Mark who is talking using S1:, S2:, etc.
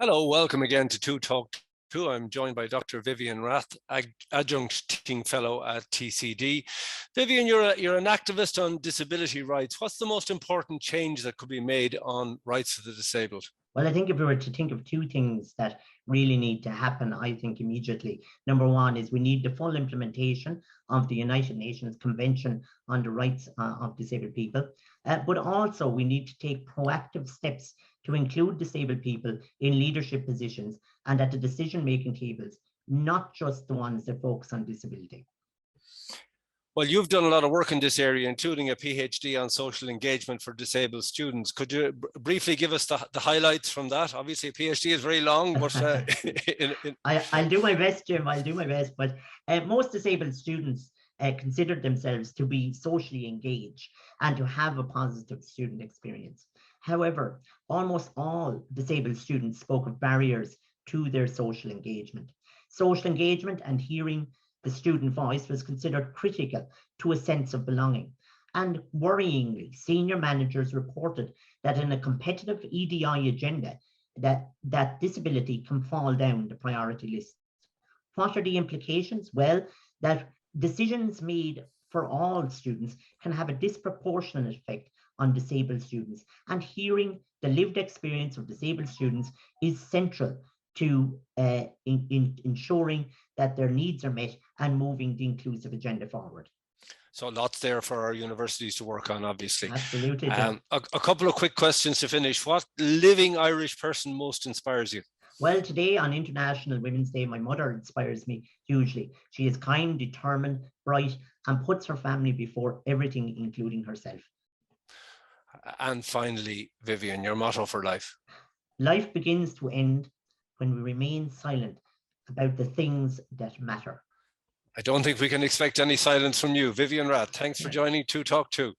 S1: Hello, welcome again to Two Talk Two. I'm joined by Dr. Vivian Rath, Adjunct Teaching Fellow at TCD. Vivian, you're an activist on disability rights. What's the most important change that could be made on rights of the disabled?
S2: Well, I think if we were to think of two things that really need to happen, I think immediately. Number one is we need the full implementation of the United Nations Convention on the Rights of Disabled People. But also we need to take proactive steps to include disabled people in leadership positions and at the decision-making tables, not just the ones that focus on disability.
S1: Well, you've done a lot of work in this area, including a PhD on social engagement for disabled students. Could you briefly give us the highlights from that? Obviously, a PhD is very long, but
S2: I'll do my best, Jim. I'll do my best. But most disabled students consider themselves to be socially engaged and to have a positive student experience. However, almost all disabled students spoke of barriers to their social engagement. Social engagement and hearing the student voice was considered critical to a sense of belonging. And worryingly, senior managers reported that in a competitive EDI agenda, that disability can fall down the priority list. What are the implications? Well, that decisions made for all students can have a disproportionate effect on disabled students. And hearing the lived experience of disabled students is central to ensuring that their needs are met and moving the inclusive agenda forward.
S1: So lots there for our universities to work on, obviously.
S2: Absolutely.
S1: A couple of quick questions to finish. What living Irish person most inspires you?
S2: Well, today on International Women's Day, my mother inspires me hugely. She is kind, determined, bright, and puts her family before everything, including herself.
S1: And finally, Vivian, your motto for life?
S2: Life begins to end when we remain silent about the things that matter.
S1: I don't think we can expect any silence from you. Vivian Rath, thanks for joining Two Talk Two.